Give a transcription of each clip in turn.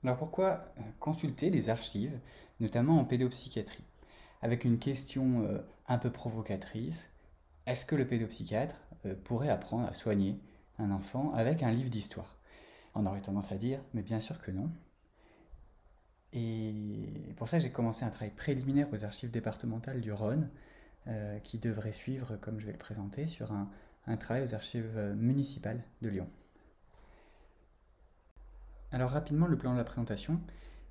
Alors pourquoi consulter des archives, notamment en pédopsychiatrie, avec une question un peu provocatrice, est-ce que le pédopsychiatre pourrait apprendre à soigner un enfant avec un livre d'histoire? On aurait tendance à dire, mais bien sûr que non. Et pour ça, j'ai commencé un travail préliminaire aux archives départementales du Rhône, qui devrait suivre, comme je vais le présenter, sur un travail aux archives municipales de Lyon. Alors rapidement, le plan de la présentation.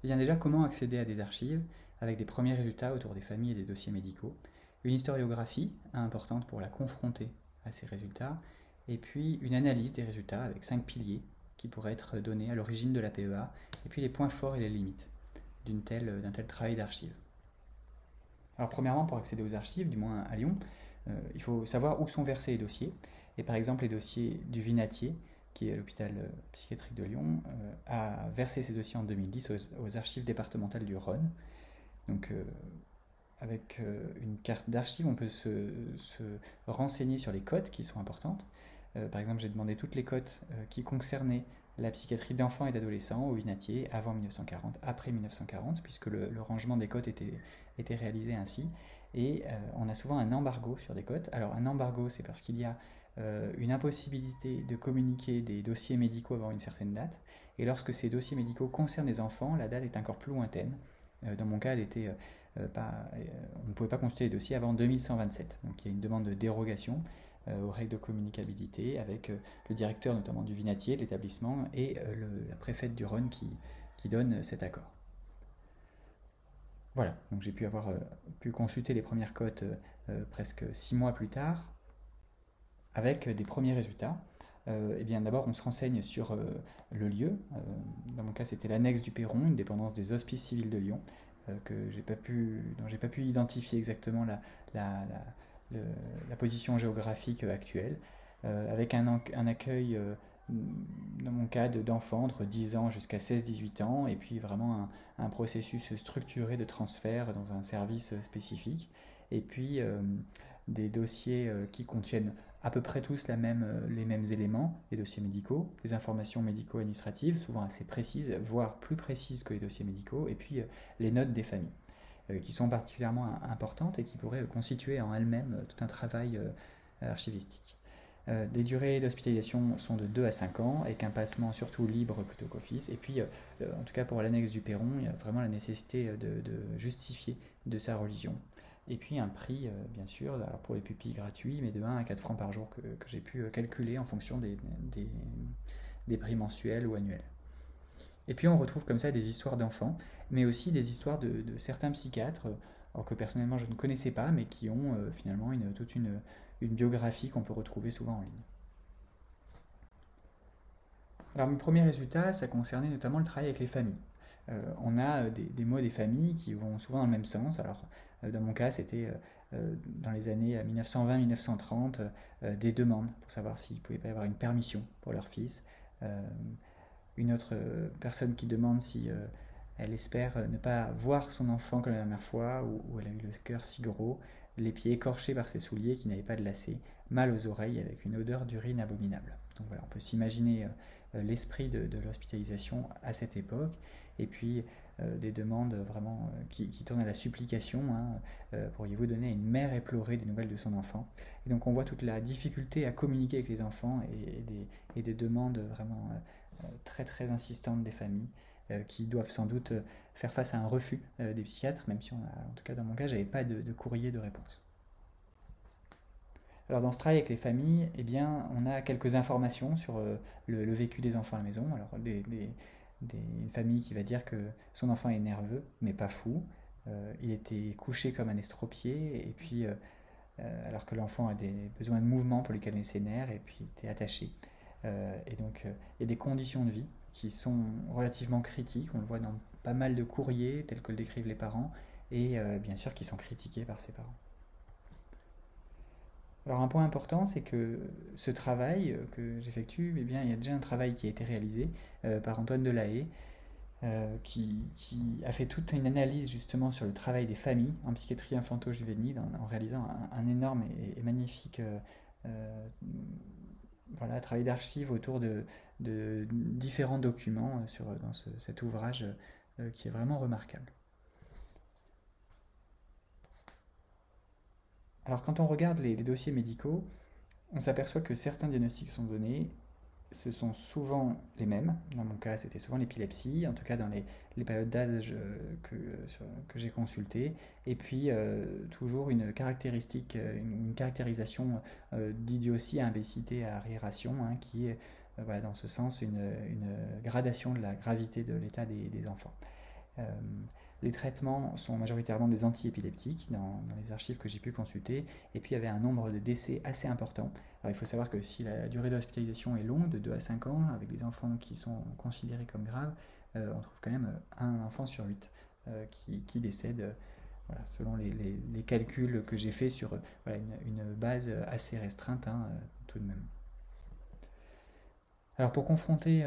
Eh bien déjà, comment accéder à des archives avec des premiers résultats autour des familles et des dossiers médicaux, une historiographie importante pour la confronter à ces résultats, et puis une analyse des résultats avec 5 piliers qui pourraient être donnés à l'origine de la PEA, et puis les points forts et les limites d'un tel travail d'archives. Alors premièrement, pour accéder aux archives, du moins à Lyon, il faut savoir où sont versés les dossiers. Et par exemple, les dossiers du Vinatier, qui est l'hôpital psychiatrique de Lyon, a versé ses dossiers en 2010 aux archives départementales du Rhône. Donc avec une carte d'archives, on peut se renseigner sur les cotes qui sont importantes. Par exemple, j'ai demandé toutes les cotes qui concernaient la psychiatrie d'enfants et d'adolescents au Vinatier avant 1940, après 1940, puisque le rangement des cotes était réalisé ainsi. Et on a souvent un embargo sur des cotes. Alors un embargo, c'est parce qu'il y a une impossibilité de communiquer des dossiers médicaux avant une certaine date. Et lorsque ces dossiers médicaux concernent les enfants, la date est encore plus lointaine. Dans mon cas, elle était on ne pouvait pas consulter les dossiers avant 2127. Donc il y a une demande de dérogation aux règles de communicabilité avec le directeur notamment du Vinatier, de l'établissement, et la préfète du Rhône qui donne cet accord. Voilà, donc j'ai pu consulter les premières cotes presque 6 mois plus tard avec des premiers résultats. Eh bien d'abord on se renseigne sur le lieu. Dans mon cas c'était l'annexe du Perron, une dépendance des Hospices civils de Lyon, dont j'ai pas pu identifier exactement la position géographique actuelle, avec un accueil, dans mon cas, d'enfants entre 10 ans jusqu'à 16-18 ans, et puis vraiment un processus structuré de transfert dans un service spécifique, et puis des dossiers qui contiennent à peu près tous les mêmes éléments, les dossiers médicaux, les informations médico-administratives, souvent assez précises, voire plus précises que les dossiers médicaux, et puis les notes des familles, qui sont particulièrement importantes et qui pourraient constituer en elles-mêmes tout un travail archivistique. Les durées d'hospitalisation sont de 2 à 5 ans, avec un passement surtout libre plutôt qu'office. Et puis, en tout cas pour l'annexe du Perron, il y a vraiment la nécessité de justifier de sa religion. Et puis un prix, bien sûr, alors pour les pupilles gratuits, mais de 1 à 4 francs par jour que j'ai pu calculer en fonction des prix mensuels ou annuels. Et puis on retrouve comme ça des histoires d'enfants, mais aussi des histoires de certains psychiatres, alors que personnellement je ne connaissais pas, mais qui ont finalement toute une biographie qu'on peut retrouver souvent en ligne. Alors mes premiers résultats, ça concernait notamment le travail avec les familles. On a des mots des familles qui vont souvent dans le même sens. Alors dans mon cas, c'était dans les années 1920-1930 des demandes pour savoir s'il ne pouvait pas y avoir une permission pour leur fils. Euh, une autre personne qui demande si elle espère ne pas voir son enfant comme la dernière fois, où elle a eu le cœur si gros, les pieds écorchés par ses souliers qui n'avaient pas de lacets, mal aux oreilles avec une odeur d'urine abominable. Donc voilà, on peut s'imaginer l'esprit de l'hospitalisation à cette époque, et puis des demandes vraiment qui tournent à la supplication. Hein, pourriez-vous donner à une mère éplorée des nouvelles de son enfant? Et donc on voit toute la difficulté à communiquer avec les enfants et des demandes vraiment très très insistantes des familles qui doivent sans doute faire face à un refus des psychiatres, même si en tout cas dans mon cas, j'avais pas de courrier de réponse. Alors dans ce travail avec les familles, eh bien, on a quelques informations sur le vécu des enfants à la maison. Alors une famille qui va dire que son enfant est nerveux, mais pas fou. Il était couché comme un estropié, et puis alors que l'enfant a des besoins de mouvement pour lui calmer ses nerfs, et puis il était attaché. Et donc il y a des conditions de vie qui sont relativement critiques. On le voit dans pas mal de courriers tels que le décrivent les parents, et bien sûr qui sont critiqués par ses parents. Alors un point important, c'est que ce travail que j'effectue, eh bien, il y a déjà un travail qui a été réalisé par Antoine Delahaye, qui a fait toute une analyse justement sur le travail des familles en psychiatrie infanto-juvénile en réalisant un énorme et magnifique voilà, travail d'archives autour de différents documents dans cet ouvrage qui est vraiment remarquable. Alors quand on regarde les dossiers médicaux, on s'aperçoit que certains diagnostics sont donnés, ce sont souvent les mêmes. Dans mon cas, c'était souvent l'épilepsie, en tout cas dans les périodes d'âge que j'ai consultées. Et puis, toujours une caractéristique, une caractérisation d'idiotie à imbécilité à arriération, hein, qui est, voilà, dans ce sens, une gradation de la gravité de l'état des enfants. Euh, les traitements sont majoritairement des antiépileptiques dans les archives que j'ai pu consulter, et puis il y avait un nombre de décès assez important. Alors il faut savoir que si la durée d'hospitalisation est longue, de 2 à 5 ans, avec des enfants qui sont considérés comme graves, on trouve quand même un enfant sur 8 qui décède, voilà, selon les calculs que j'ai faits sur voilà, une base assez restreinte, hein, tout de même. Alors pour confronter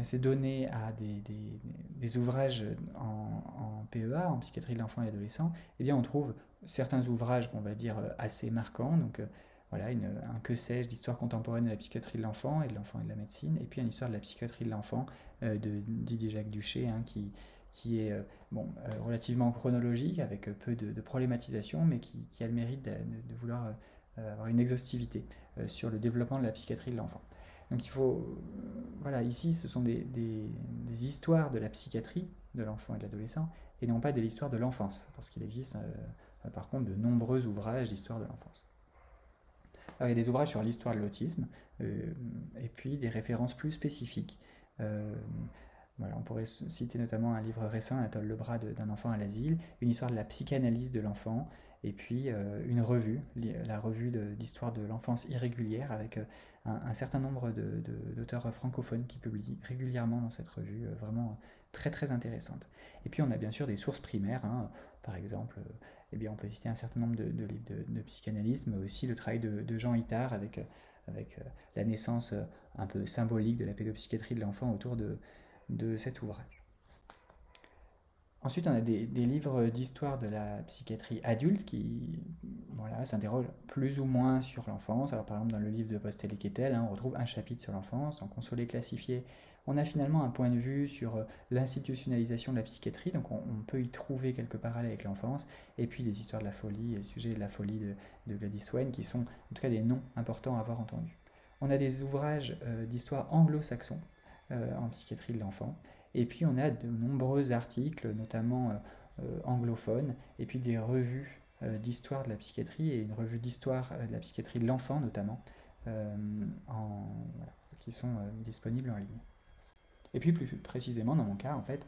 ces données à des ouvrages en PEA, en psychiatrie de l'enfant et de l'adolescent, eh bien on trouve certains ouvrages qu'on va dire assez marquants. Donc voilà, un que sais-je d'histoire contemporaine de la psychiatrie de l'enfant et de la médecine, et puis une histoire de la psychiatrie de l'enfant de Didier Jacques Duché, hein, qui est relativement chronologique, avec peu de problématisation, mais qui a le mérite de vouloir avoir une exhaustivité sur le développement de la psychiatrie de l'enfant. Donc il faut, voilà, ici ce sont des histoires de la psychiatrie de l'enfant et de l'adolescent, et non pas de l'histoire de l'enfance, parce qu'il existe par contre de nombreux ouvrages d'histoire de l'enfance. Alors il y a des ouvrages sur l'histoire de l'autisme, et puis des références plus spécifiques. Voilà, on pourrait citer notamment un livre récent, Anatole Lebras, d'un enfant à l'asile, une histoire de la psychanalyse de l'enfant, et puis une revue, la revue d'histoire de l'enfance irrégulière, avec un certain nombre d'auteurs francophones qui publient régulièrement dans cette revue, vraiment très très intéressante. Et puis on a bien sûr des sources primaires, hein, par exemple, eh bien on peut citer un certain nombre de livres de psychanalyse, mais aussi le travail de Jean Itard avec la naissance un peu symbolique de la pédopsychiatrie de l'enfant autour de cet ouvrage. Ensuite, on a des livres d'histoire de la psychiatrie adulte qui voilà, s'interrogent plus ou moins sur l'enfance. Alors, par exemple, dans le livre de Postel et Kettel, hein, on retrouve un chapitre sur l'enfance. Donc, on se les classifier. On a finalement un point de vue sur l'institutionnalisation de la psychiatrie. Donc, on peut y trouver quelques parallèles avec l'enfance. Et puis, les histoires de la folie, les sujets de la folie de Gladys Swain, qui sont en tout cas des noms importants à avoir entendus. On a des ouvrages d'histoire anglo-saxons en psychiatrie de l'enfant. Et puis on a de nombreux articles, notamment anglophones, et puis des revues d'histoire de la psychiatrie, et une revue d'histoire de la psychiatrie de l'enfant notamment, voilà, qui sont disponibles en ligne. Et puis plus précisément dans mon cas, en fait,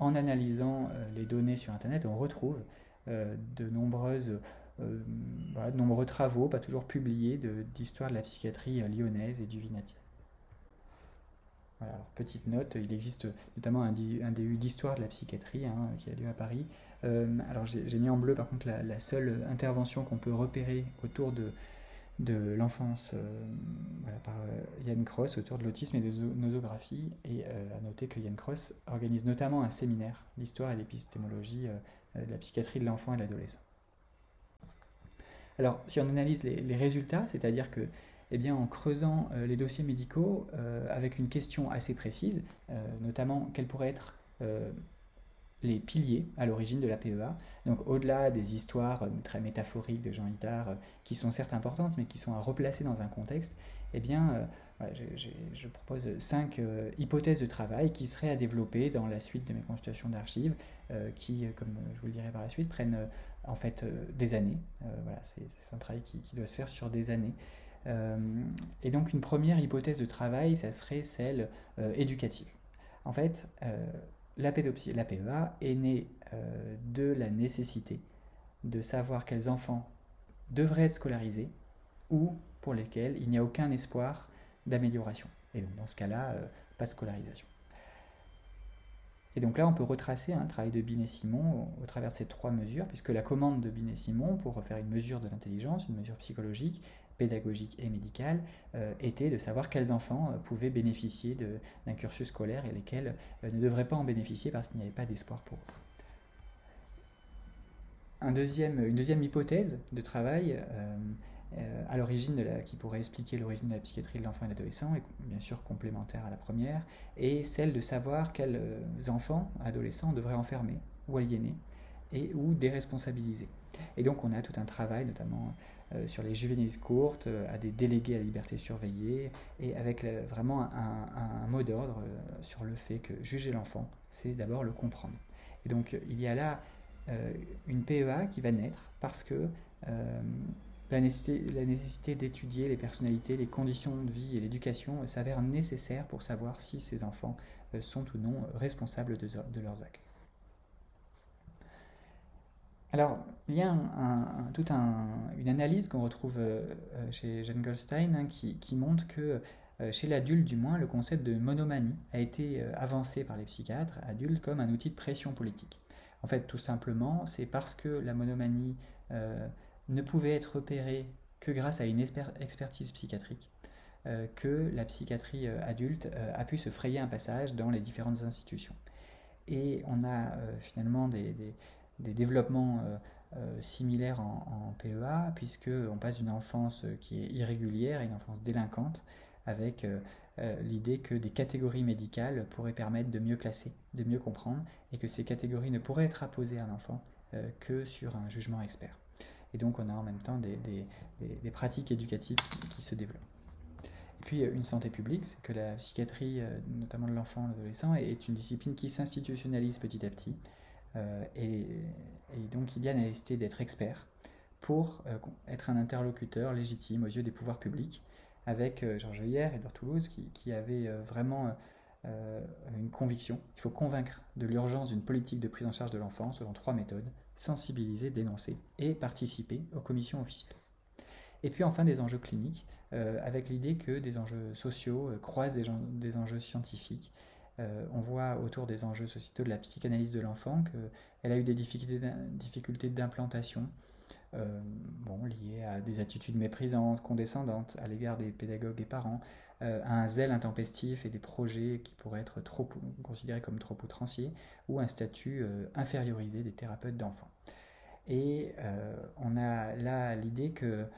en analysant les données sur Internet, on retrouve de nombreux travaux, pas toujours publiés, d'histoire de la psychiatrie lyonnaise et du Vinatier. Voilà, alors, petite note, il existe notamment un DU d'histoire de la psychiatrie, hein, qui a lieu à Paris. Alors j'ai mis en bleu par contre la seule intervention qu'on peut repérer autour de l'enfance voilà, par Yann Cross autour de l'autisme et de nosographie. Et à noter que Yann Cross organise notamment un séminaire d'histoire et d'épistémologie de la psychiatrie de l'enfant et de l'adolescent. Alors si on analyse les résultats, c'est-à-dire que eh bien, en creusant les dossiers médicaux avec une question assez précise, notamment quels pourraient être les piliers à l'origine de la PEA. Donc au-delà des histoires très métaphoriques de Jean Itard, qui sont certes importantes, mais qui sont à replacer dans un contexte, eh bien, je propose 5 hypothèses de travail qui seraient à développer dans la suite de mes consultations d'archives, qui, comme je vous le dirai par la suite, prennent en fait des années. Voilà, c'est un travail qui doit se faire sur des années. Et donc une première hypothèse de travail, ça serait celle éducative. En fait, la PEA est née de la nécessité de savoir quels enfants devraient être scolarisés ou pour lesquels il n'y a aucun espoir d'amélioration. Et donc dans ce cas-là, pas de scolarisation. Et donc là, on peut retracer un travail de Binet-Simon au travers de ces 3 mesures, puisque la commande de Binet-Simon, pour faire une mesure de l'intelligence, une mesure psychologique, pédagogique et médicale, était de savoir quels enfants pouvaient bénéficier d'un cursus scolaire et lesquels ne devraient pas en bénéficier parce qu'il n'y avait pas d'espoir pour eux. Une deuxième hypothèse de travail à l'origine qui pourrait expliquer l'origine de la psychiatrie de l'enfant et de l'adolescent, et bien sûr complémentaire à la première, et celle de savoir quels enfants, adolescents, on devrait enfermer ou aliéner ou déresponsabiliser. Et donc on a tout un travail, notamment sur les juvéniles courtes, à des délégués à la liberté surveillée, et avec vraiment un mot d'ordre sur le fait que juger l'enfant, c'est d'abord le comprendre. Et donc il y a là une PEA qui va naître parce que la nécessité d'étudier les personnalités, les conditions de vie et l'éducation s'avère nécessaire pour savoir si ces enfants sont ou non responsables de leurs actes. Alors, il y a une analyse qu'on retrouve chez Jane Goldstein qui montre que chez l'adulte, du moins, le concept de monomanie a été avancé par les psychiatres adultes comme un outil de pression politique. En fait, tout simplement, c'est parce que la monomanie ne pouvait être repérée que grâce à une expertise psychiatrique que la psychiatrie adulte a pu se frayer un passage dans les différentes institutions. Et on a finalement des développements similaires en PEA, puisqu'on passe d'une enfance qui est irrégulière à une enfance délinquante, avec l'idée que des catégories médicales pourraient permettre de mieux classer, de mieux comprendre, et que ces catégories ne pourraient être apposées à un enfant que sur un jugement expert. Et donc on a en même temps des pratiques éducatives qui se développent. Et puis une santé publique, c'est que la psychiatrie, notamment de l'enfant et de l'adolescent, est une discipline qui s'institutionnalise petit à petit. Et donc il y a la nécessité d'être expert pour être un interlocuteur légitime aux yeux des pouvoirs publics, avec Georges Heuyer et Edouard Toulouse qui avaient vraiment une conviction. Il faut convaincre de l'urgence d'une politique de prise en charge de l'enfant selon 3 méthodes: sensibiliser, dénoncer et participer aux commissions officielles. Et puis enfin des enjeux cliniques, avec l'idée que des enjeux sociaux croisent des enjeux scientifiques. On voit autour des enjeux sociétaux de la psychanalyse de l'enfant qu'elle a eu des difficultés d'implantation, liées à des attitudes méprisantes, condescendantes à l'égard des pédagogues et parents, à un zèle intempestif et des projets qui pourraient être considérés comme trop outranciers, ou un statut infériorisé des thérapeutes d'enfants. Et on a là l'idée que,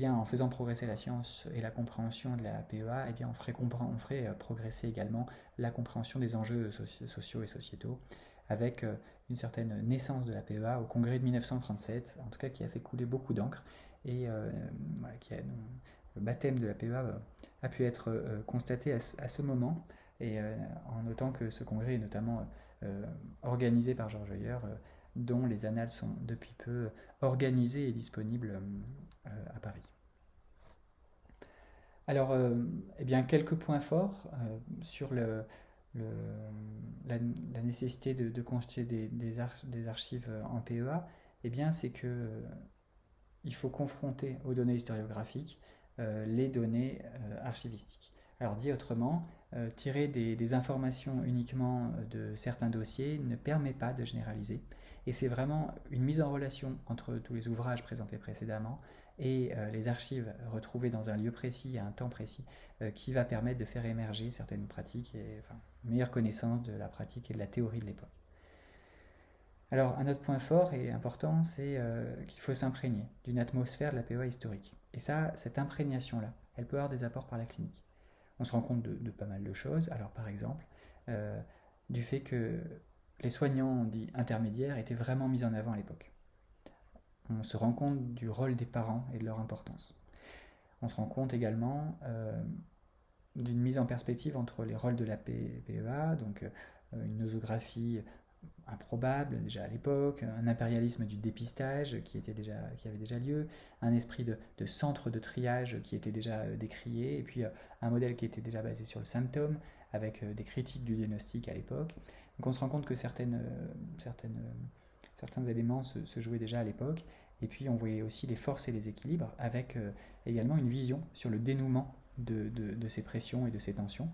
en faisant progresser la science et la compréhension de la PEA, on ferait progresser également la compréhension des enjeux sociaux et sociétaux, avec une certaine naissance de la PEA au congrès de 1937, en tout cas qui a fait couler beaucoup d'encre, et le baptême de la PEA a pu être constaté à ce moment, et en notant que ce congrès est notamment organisé par Georges Heuyer, dont les annales sont depuis peu organisées et disponibles à Paris. Alors, quelques points forts sur la nécessité de constituer des archives en PEA. C'est que il faut confronter aux données historiographiques les données archivistiques. Alors dit autrement, tirer des informations uniquement de certains dossiers ne permet pas de généraliser, et c'est vraiment une mise en relation entre tous les ouvrages présentés précédemment et les archives retrouvées dans un lieu précis, à un temps précis, qui va permettre de faire émerger certaines pratiques et une meilleure connaissance de la pratique et de la théorie de l'époque. Alors un autre point fort et important, c'est qu'il faut s'imprégner d'une atmosphère de la PEA historique. Et ça, cette imprégnation-là, elle peut avoir des apports par la clinique. On se rend compte de pas mal de choses. Alors par exemple, du fait que les soignants dits intermédiaires étaient vraiment mis en avant à l'époque. On se rend compte du rôle des parents et de leur importance. On se rend compte également d'une mise en perspective entre les rôles de la PEA, donc une nosographie improbable déjà à l'époque, un impérialisme du dépistage qui avait déjà lieu, un esprit de centre de triage qui était déjà décrié, et puis un modèle qui était déjà basé sur le symptôme, avec des critiques du diagnostic à l'époque. Donc on se rend compte que certains éléments se jouaient déjà à l'époque, et puis on voyait aussi les forces et les équilibres, avec également une vision sur le dénouement de ces pressions et de ces tensions.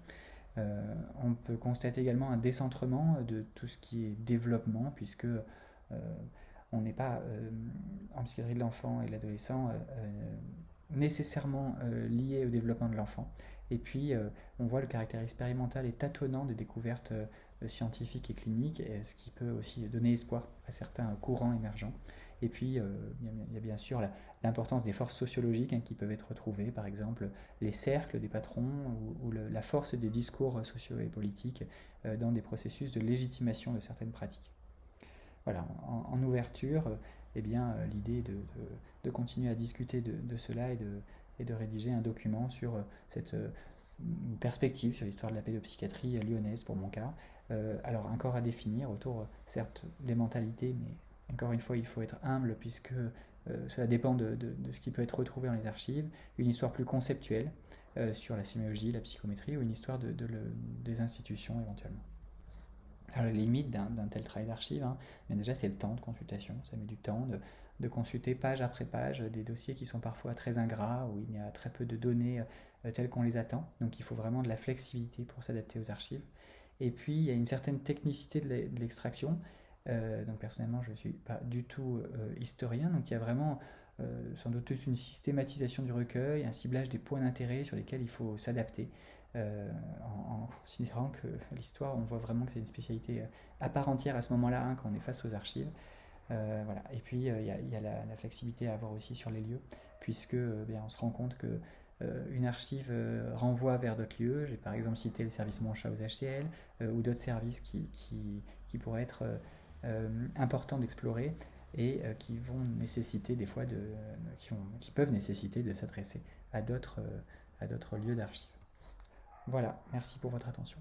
On peut constater également un décentrement de tout ce qui est développement, puisque on n'est pas en psychiatrie de l'enfant et de l'adolescent, nécessairement liées au développement de l'enfant. Et puis, on voit le caractère expérimental et tâtonnant des découvertes scientifiques et cliniques, ce qui peut aussi donner espoir à certains courants émergents. Et puis, il y a bien sûr l'importance des forces sociologiques qui peuvent être retrouvées, par exemple les cercles des patrons ou la force des discours sociaux et politiques dans des processus de légitimation de certaines pratiques. Voilà, en ouverture, l'idée de continuer à discuter de cela et de rédiger un document sur cette perspective sur l'histoire de la pédopsychiatrie lyonnaise pour mon cas. Alors encore à définir autour, certes, des mentalités, mais encore une fois, il faut être humble puisque cela dépend de ce qui peut être retrouvé dans les archives. Une histoire plus conceptuelle sur la sémiologie, la psychométrie, ou une histoire des institutions éventuellement. Alors, les limites d'un tel travail d'archive, déjà c'est le temps de consultation. Ça met du temps de consulter page après page des dossiers qui sont parfois très ingrats, où il y a très peu de données telles qu'on les attend. Donc il faut vraiment de la flexibilité pour s'adapter aux archives. Et puis il y a une certaine technicité de l'extraction. Donc personnellement je ne suis pas du tout historien, donc il y a vraiment sans doute une systématisation du recueil, un ciblage des points d'intérêt sur lesquels il faut s'adapter. En considérant que l'histoire, on voit vraiment que c'est une spécialité à part entière à ce moment-là, quand on est face aux archives. Voilà. Et puis il y a la flexibilité à avoir aussi sur les lieux, puisque on se rend compte que une archive renvoie vers d'autres lieux. J'ai par exemple cité le service Monchat aux HCL ou d'autres services qui pourraient être importants d'explorer et qui vont nécessiter des fois qui peuvent nécessiter de s'adresser à d'autres lieux d'archives. Voilà, merci pour votre attention.